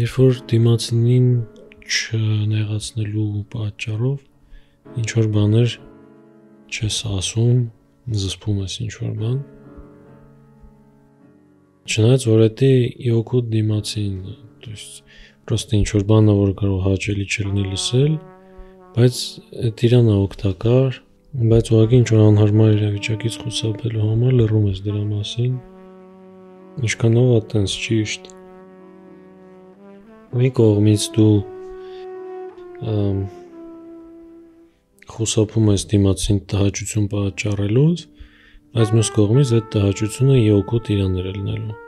երբ որ դիմացինին չնեղացնելու պատճառով ինչ որ բաներ չես ասում, զսպում ես ինչ որ բան, չնայած որ դա իօգուտ դիմացին, то есть просто ինչ որ բանը որ կարող հաճելի չլինի լսել, բայց այդ իրան է օգտակար, բայց ուղղակի ինչ որ անհարմար իրավիճակից խուսափելու համար լռում ես դրա մասին, ինչքանով է տենց ճիշտ։ Մի կողմից դու խուսափում ես դիմացին տհաճություն պատճառելուց, բայց մյուս կողմից այդ տհաճությունը իօգուտ իրան է լնելու։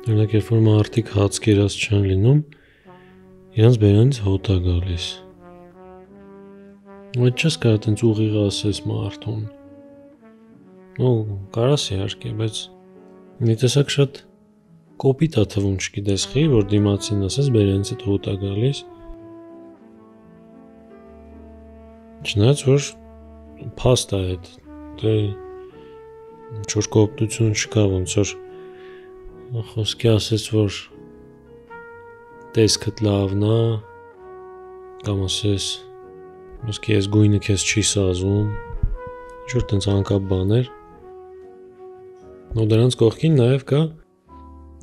Օրինակ, երբ որ մարդիկ հաց կերած չեն լինում, իրանց բերանից հոտ է գալիս։ Այդ չես կարող տենց ուղիղ ասես մարդուն։ Կարաս իհարկե, բայց մի տեսակ շատ կոպիտ է թվում, չգիտես խի, որ դիմացին ասես բերանից հոտ է գալիս։ Չնայած որ փաստ է այդ, ինչ որ կոպտություն չկա, ոնց որ խոսքի ասես, որ տեսքդ լավն է, կամ ասես, ոսկի ես գույնը քեզ չի սազում, ինչ որ տենց անկապ բաներ։ Դրանց կողքին նաև կա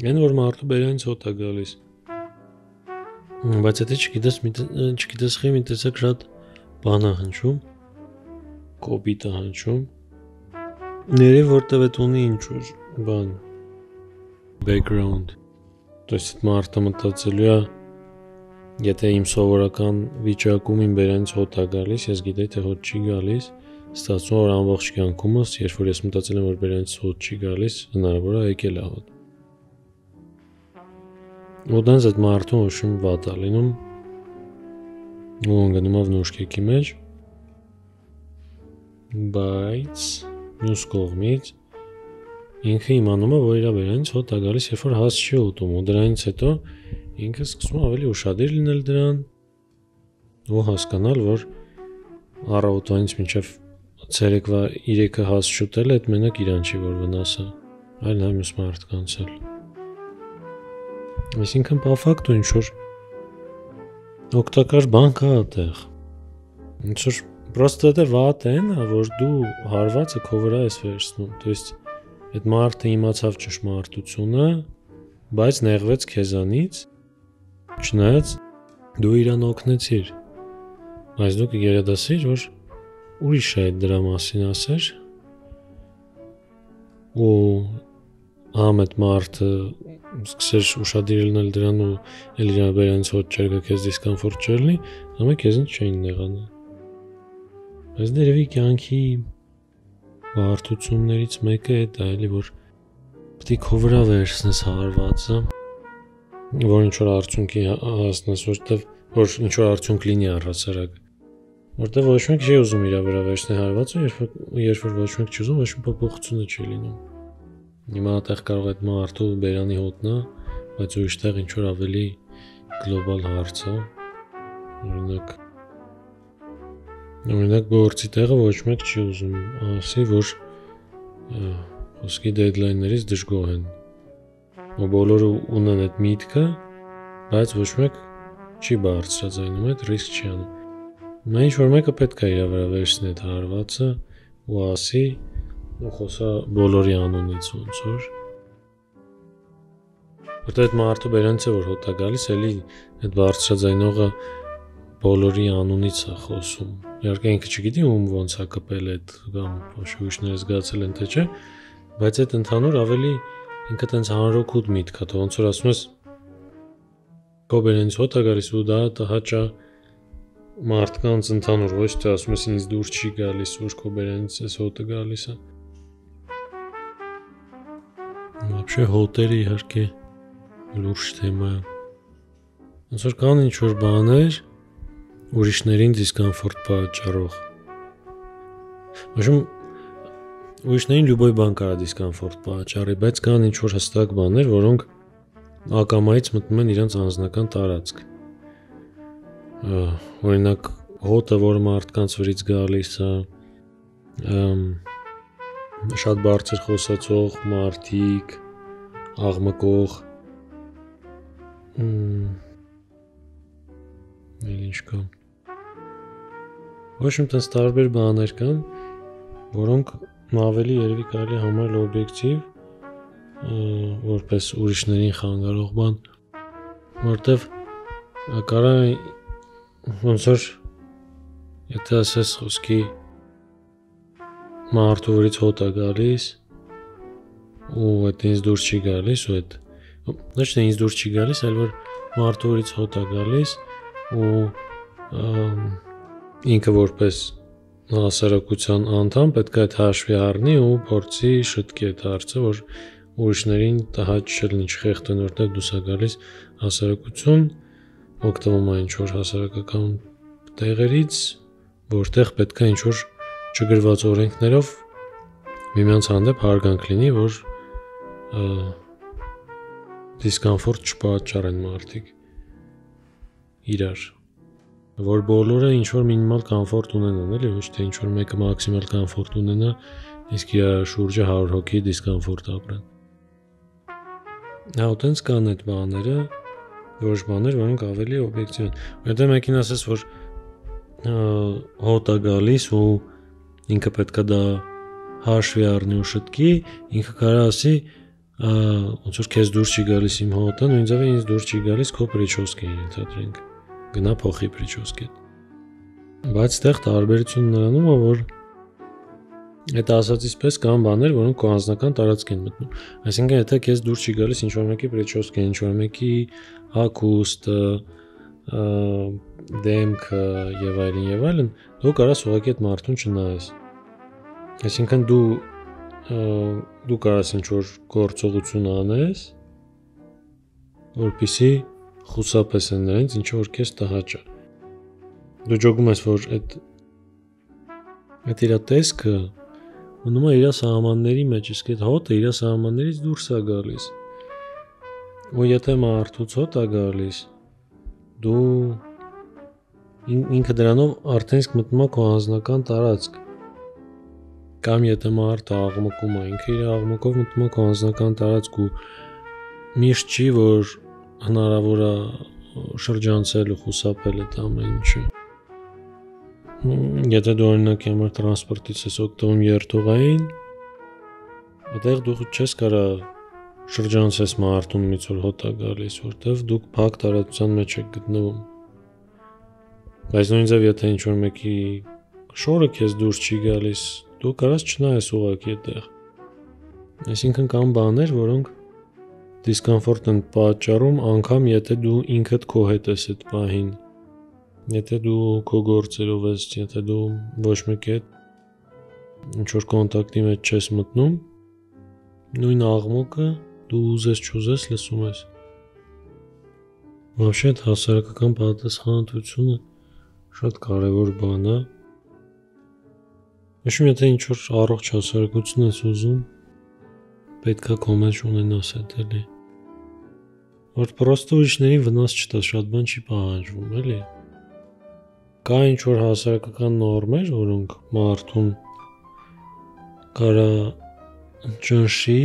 այն, որ մարդու բերանից հոտ է գալիս։ Բայց եթե չգիտես խի, մի տեսակ շատ բան է հնչում, կոպիտ է հնչում, ներև որտև էդ ունի ինչ-որ բան, background, то есть մարդը մտածելու է, եթե իմ սովորական վիճակում իմ բերանից հոտ է գալիս, ես գիտեի, թե հոտ չի գալիս, ստացվում որ ամբողջ կյանքումս, երբ որ ես մտածել եմ, որ բերանից հոտ չի գալիս, հնարավոր է եկել է հոտ։ Ոդանց այդ մարդուն ոչմ վատ է լինում, ու ընկնում է վնուշկեքի մեջ, բայց մյուս կողմից ինքը իմանում է, որ իր բերանից հոտ է գալիս, երբ որ հաց չի ուտում, ու դրանից հետո ինքը սկսում է ավելի ուշադիր լինել դրան ու հասկանալ, որ առավոտվանից մինչև ցերեկվա 3-ը հաց շուտել է, այդ մենակ իրան չի, որ վնաս է, այլ նաև մյուս մարդկանց էլ։ Այսինքն պաֆակտ ու ինչ-որ օգտակար բան կա այդտեղ։ Ինչ որ պրոստը դա վատ են, որ դու հարվածը քո վրա ես վերցնում, то есть այդ մարդը իմացավ ճշմարտությունը, բայց նեղվեց քեզանից, չնայած դու իրան օգնեցիր, բայց դու կգերադասիր, որ ուրիշը այդ դրա մասին ասեր, ու այդ մարդը սկսեր ուշադիր լինել դրան ու էլ իր բերանից հոտ չէր գա քեզ դիսկոմֆորտ չէր լինի, ամեն քեզին չէին նեղանա։ Բայց դերևի կյանքի բարդություններից մեկը է դա էլի, որ պետք է քո վրա վերցնես հարվածը, որ ինչ որ արդյունքի հասնես, որ ինչ որ արդյունք լինի առհասարակ, որտեղ ոչ մեկ չի ուզում իր վրա վերցնել հարվածը, երբ որ ոչ մեկ չի ուզում, ոչ մի փոփոխություն չի լինում։ Հիմա այդտեղ կարող է այդ մարդու բերանի հոտնա, բայց ուրիշտեղ ինչ որ ավելի գլոբալ հարց է, օրինակ գործի տեղը ոչ մեկ չի ուզում ասի, որ խոսքի դեդլայններից դժգոհ են, ու բոլորը ունեն այդ միտքը, բայց ոչ մեկ չի բարձրաձայնում, այդ ռիսկ չի անում։ Նա ինչ որ մեկը պետք է իր վրա վերցնի այդ հարվածը ու ասի, ու խոսա բոլորի անունից ոնց որ, որտեղ այդ մարդու բերանից է որ հոտ է գալիս, էլի այդ բարձրաձայնողը բոլորի անունից է խոսում։ Իհարկե ինքը չգիտի ում ոնց է կպել այդ կամ ոչ ուրիշները զգացել են թե չէ, բայց այդ ընդհանուր ավելի ինքը տենց հանրօգուտ միտք է, ոնց որ ասում ես քո բերանից հոտ է գալիս ու դա տհաճ է մարդկանց ընդհանուր, ոչ թե ասում ես ինձ դուր չի գալիս, որ քո բերանից էս հոտը գալիս է։ Вообще հոտերը իհարկե լուրջ թեմա է։ Ոնց որ կան ինչ որ բաներ ուրիշներին դիսկոմֆորտ պատճառող։ Ոչմ ուրիշներին լյուբոյ բան կարա դիսկոմֆորտ պատճառի, բայց կան ինչ որ հստակ բաներ, որոնք ակամայից մտնում են իրենց անձնական տարածք։ Օրինակ հոտը, որ մարդկանց վրից գալիս է, շատ բարձր խոսացող մարդիկ, աղմկող ինչ կա ոչ ինքնից տարբեր բաներ կան, որոնք ավելի երևի կարելի համարել օբյեկտիվ, որպես ուրիշներին խանգարող բան, որտեվ կարա ոնց որ եթե ասես խոսքի մարդու վրից հոտ է գալիս ու այդ ինձ դուրս չի գալիս ու այդ ոչ թե ինձ դուրս չի գալիս, այլ որ մարդու վրից հոտ է գալիս ու ինքը որպես հասարակության անդամ պետք է այդ հաշվի առնի ու փորձի շտկի այդ հարցը, որ ուրիշներին տհաճ չլինի, չխեղդեն, որտեղ դուրս է գալիս հասարակություն, օգտվում է ինչ-որ հասարակական տեղերից, որտեղ պետք է ինչ-որ չգրված օրենքներով միմյանց հանդեպ հարգանք լինի, որ դիսկոմֆորտ չպատճառեն մարդիկ իրար, որ բոլորը ինչ-որ մինիմալ կոմֆորտ ունենան, էլի, ոչ թե ինչ-որ մեկը մաքսիմալ կոմֆորտ ունենա, իսկ իր շուրջը 100 հոգի դիսկոմֆորտ ապրեն։ Հա, այտենց կան այդ բաները, որոշ բաներ, որոնք ավելի օբյեկտիվ են։ Որտեղ մեկին ասես, որ հոտ է գալիս ու ինքը պետք է դա հաշվի առնի ու շտկի, ինքը կարա ասի, ոնց որ քեզ դուրս չի գալիս իմ հոտը, նույն ձևը ինձ դուրս չի գալիս քո պրիչոսկին, ենթադրենք։ Գնա փոխի պրիչոսկետ։ Բայց այդտեղ տարբերությունն նրանում է, որ այդ ասածից պես կան բաներ, որոնք քո անձնական տարածք են մտնում։ Այսինքն, եթե քեզ դուրս չի գալիս ինչ-որ մեկի պրիչոսկը, ինչ-որ մեկի հագուստը, դեմքը եւ այլն, դու կարաս ուղղակի այդ մարդուն չնայես։ Այսինքն դու կարաս ինչ-որ գործողություն անես, որպեսզի խուսափես նրանից, ինչ որ քեզ տհաճ է։ Դու ճոգում ես, որ այդ իր տեսքը մնում է իր սահմանների մեջ, իսկ այդ հոտը իր սահմաններից դուրս է գալիս։ Ու եթե մարդուց հոտ է գալիս, դու ինքը դրանով արդեն իսկ մտնում է քո անձնական տարածք։ Կամ եթե մարդը աղմկում է, ինքը իր աղմկով մտնում է քո անձնական տարածք ու միշտ չի, որ հնարավոր է շրջանցել ու խուսափել այդ ամեն ինչը։ Եթե դու օրինակ համար տրանսպորտից ես օգտվում երթուղային, այդտեղ դու չես կարա շրջանցես մարդուն, միից որ հոտ է գալիս, որտեվ դուք փակ տարածության մեջ եք գտնվում։ Բայց նույն ձև եթե ինչ-որ մեկի շորը քեզ դուրս չի գալիս, դու կարաս չնայես ուղղակի այդտեղ։ Այսինքն կան բաներ, որոնք դիսկոմֆորտ են պատճառում, անգամ եթե դու ինքդ քո հետ ես այդ պահին, եթե դու քո գործերով ես, եթե դու ոչ մեկի հետ ինչ-որ կոնտակտի մեջ չես մտնում, նույն աղմուկը դու ուզես չուզես լսում ես։ Вообще այդ հասարակական պատասխանատվությունը շատ կարևոր բան է։ Ոչ եթե ինչ-որ առողջ հասարակություն ես ուզում, պետք է քո մեջ ունենաս այդ էլի։ Որ պրոստը ուրիշներին վնաս չտաս, շատ բան չի պահանջվում, էլի։ Կա ինչ-որ հասարակական նորմեր, որոնք մարդուն կարա ճնշի,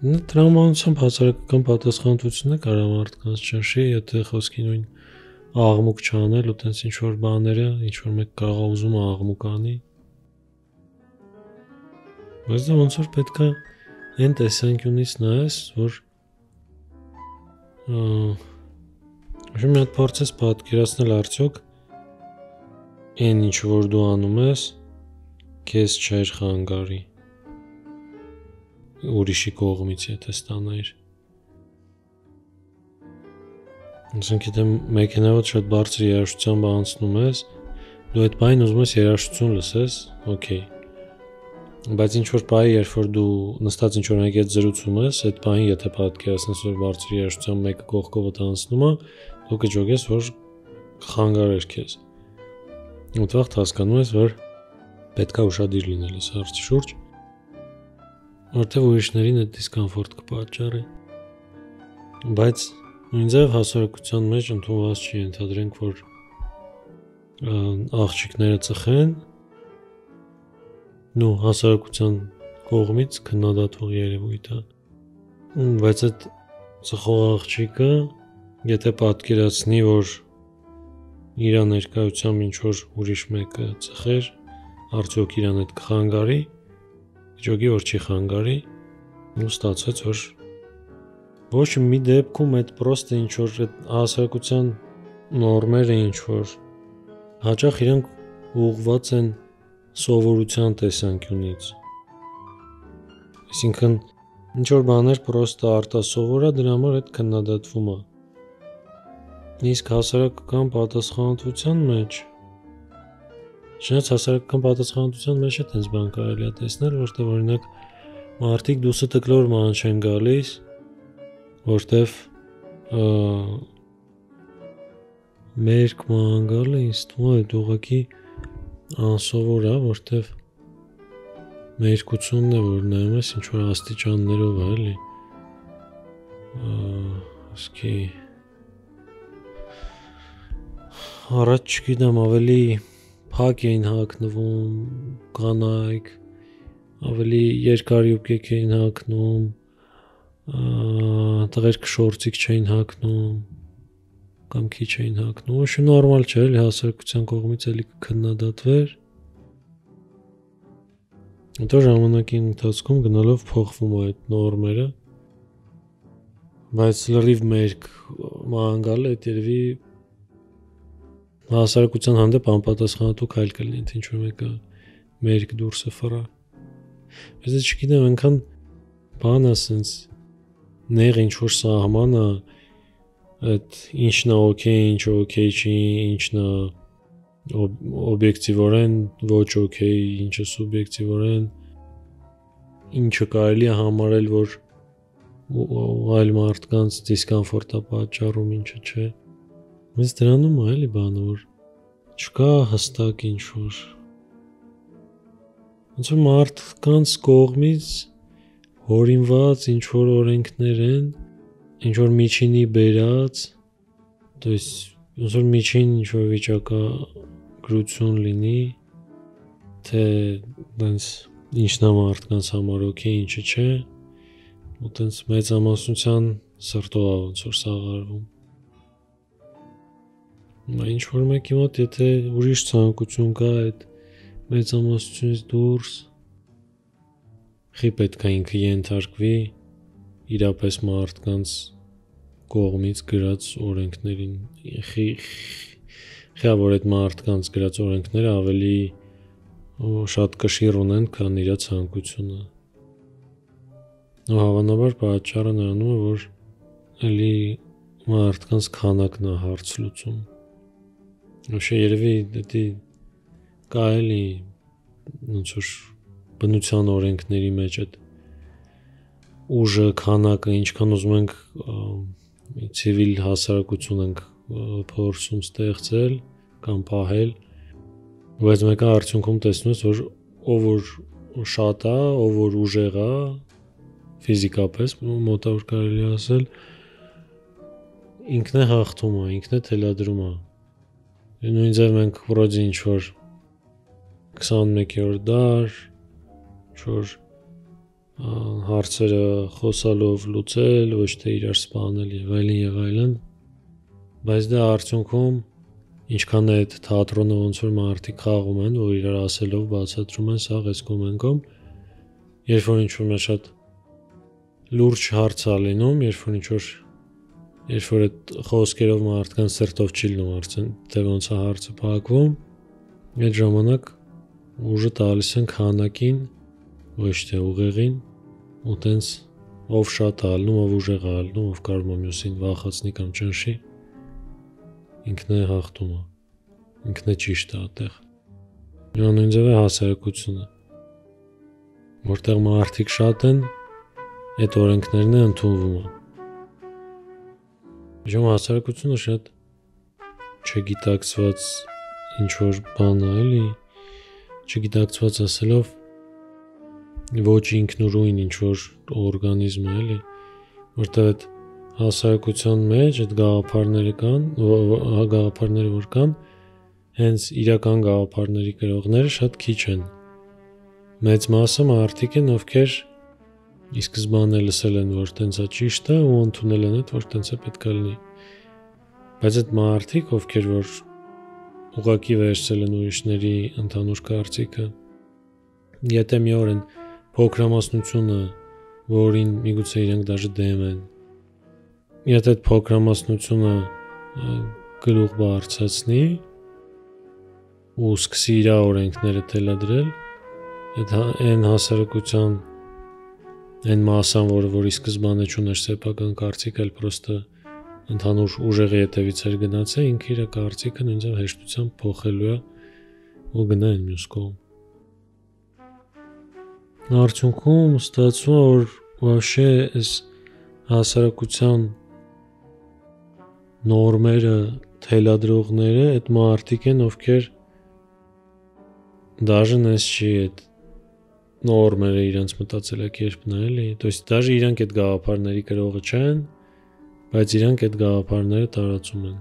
տրամաբանությամբ հասարակական պատասխանատվությունը կարա մարդկանց ճնշի, եթե խոսքի նույն աղմուկ չանել ու տենց ինչ-որ բաները, ինչ-որ մեկ կարող ուզում է աղմուկ անի։ Բայց դա ոնց որ պետք է այն տեսանկյունից նայես, որ մի հատ փորձես պատկերացնել արդյոք այն ինչ որ դու անում ես քեզ չէր խանգարի ուրիշի կողմից եթե ստանայր։ Ասենք եթե մեքենայով շատ բարձր երաժշտությամբ անցնում ես, դու այդ բանին ուզում ես երաժշտություն լսես, օքեյ։ Բայց ինչ որ բայի, երբ որ դու նստած ինչ որ մեկի հետ զրուցում ես, այդ բանին եթե պատկերացնես, որ բարձր երաժշտությամբ մեկը կողքովդ անցնում է, դու կջոգես, որ խանգարեր քեզ։ Ու դեռ հասկանում ես, որ պետք է ուշադիր լինել այս հարցի շուրջ, որտեղ ուրիշներին այդ դիսկոմֆորտ կպատճառի։ Բայց նույն ձև հասարակության մեջ ընդունված չի, ենթադրենք, որ աղջիկները ծխեն, նո հասարակության կողմից քննադատվող երևույթ է։ բայց այդ ծխող աղջիկը եթե պատկերացնի, որ իր ներկայությամբ ինչ որ ուրիշ մեկը ծխեր, արդյոք իրան հետ կխանգարի, իջոգի որ չի խանգարի, ու ստացվեց, որ ոչ մի դեպքում այդ պրոստը ինչ որ այդ հասարակության նորմերը ինչ որ հաճախ իրանք ուղղված են սովորության տեսանկյունից։ Այսինքն ինչ որ բաներ պրոստը արտասովոր է, դրա համար այդ քննադատվում է։ Իսկ հասարակական պատասխանատվության մեջ Շնորհ հասարակական պատասխանատվության մեջ է տես բան կարելի է տեսնել, որտեղ օրինակ մարդիկ դուսը տկլոր ման չեն գալիս, որտեղ մերկ ման գալիս, թվում է ուղղակի անսովոր է, որտեղ մերկությունն է, որ նայում ես ինչ որ աստիճաններով է, էլի։ Ասկի առաջ չգիտեմ, ավելի փակ էին հագնվում կանայք, ավելի երկար յուբկեք էին հագնում, տղերք շորցիկ չէին հագնում, կամ քիչ էին հագնում, ոչ նորմալ չէ, էլի հասարակության կողմից էլի քննադատվեր։ Հետո ժամանակի ընթացքում գնալով փոխվում է այդ նորմերը, բայց լրիվ մերկ ման գալը այդ երևի հասարակության հանդեպ անպատասխանատու քայլ կլինի, թե ինչ որ մեկը մերկ դուրս է ֆրա։ Բայց չգիտեմ, այնքան բան է սենց նեղ ինչ որ սահմանը այդ ինչն է օքեյ, ինչը օքեյ չի, ինչն է օբյեկտիվորեն ոչ օքեյ, ինչը սուբյեկտիվորեն, ինչը կարելի է համարել, որ այլ մարդկանց դիսկոմֆորտ է պատճառում, ինչը չէ։ Բայց դրանում է էլի բանը, որ չկա հստակ ինչ որ ոնց որ մարդկանց կողմից հորինված ինչ որ օրենքներ են, ինչ որ միջինի բերած, то есть ոնց որ միջին ինչ որ վիճակագրություն լինի, թե դենց ինչն է մարդկանց համար օքեյ, ինչը չէ, ու դենց մեծամասնության սրտով է ոնց որ սաղարվում։ Ինչ որ մեկի մոտ եթե ուրիշ ցանկություն կա այդ մեծամասնությունից դուրս, խի պետք է ինքը ենթարկվի իրապես մարդկանց կողմից գրած օրենքներին, խի որ այդ մարդկանց գրած օրենքները ավելի շատ կշիռ ունեն, քան իր ցանկությունը։ Ու հավանաբար պատճառը նրանում է, որ էլի մարդկանց քանակն է հարց լուծում։ Ոչե երևի դա կա էլի ոնց որ բնության օրենքների մեջ այդ ուժը, քանակը, ինչքան ուզում ենք ցիվիլ հասարակություն ենք փորձում ստեղծել կամ պահել, բայց մեկը արդյունքում տեսնում ես, որ ով որ շատ է, ով որ ուժեղ է, ֆիզիկապես մոտավոր կարելի ասել, ինքն է հաղթում է, ինքն է թելադրում է։ Նույն ձև մենք վրոդի ինչ որ 21-րդ դար, ինչ-որ հարցերը խոսալով լուծել, ոչ թե իրար սպանել եւ այլն, բայց դա արդյունքում ինչքան է այդ թատրոնը ոնց որ մարդիկ խաղում են, որ իրար ասելով բացատրում են սա գեսկոմ ենկոմ, երբ որ ինչ-որ մի շատ լուրջ հարց է լինում, երբ որ այդ խոսքերով մարդկանց սրտով չի լինում արդեն, թե ոնց է հարցը փակվում, այդ ժամանակ ուժը տալիս են քանակին, ոչ թե ուղեղին, ու տենց ով շատ է ալնում, ով ուժեղ է ալնում, ով կարող է մյուսին վախացնի կամ ճնշի, ինքն է հաղթում է, ինքն է ճիշտ է այդտեղ։ Նույն ձև է հասարակությունը, որտեղ մարդիկ շատ են, այդ օրենքներն է ընդունվում է։ Ժամ հասարակությունը շատ չգիտակցված ինչ որ բան է, էլի, չգիտակցված ասելով ոչ ինքնուրույն ինչ որ օրգանիզմ է, էլի, որտեղ այդ հասարակության մեջ այդ գաղափարները որ կան, հենց իրական գաղափարների գրողները շատ քիչ են։ Մեծ մասը մարդիկ են, ովքեր ի սկզբանե լսել են, որ տենց է ճիշտ է ու ընդունել են, որ տենց է պետք է լինի։ Բայց այդ մարդիկ, ովքեր որ ուղղակի վերցրել են ուրիշների ընդհանուր կարծիքը, եթե մի օր են փոքրամասնությունը, որին միգուցե իրենք դաժե դեմ են, եթե այդ փոքրամասնությունը գլուխ բարձրացնի ու սկսի իր օրենքները թելադրել, այն հասարակության այն մասան, որի սկզբանե չուներ սեփական կարծիք, այլ պրոստը ընդհանուր ուժեղի հետևից էր գնացել, ինքը իր կարծիքը նույնիսկ հեշտությամբ փոխելու է ու գնա այն մյուս կողմ։ Արդյունքում ստացվում է, որ вообще այս հասարակության նորմերը թելադրողները այդ մարդիկ են, ովքեր դաժե նես չի այդ նորմերը իրենց մտածելակերպն է, էլի, то есть դաժե իրանք այդ գաղափարների կրողը չեն, բայց իրանք այդ գաղափարները տարածում են։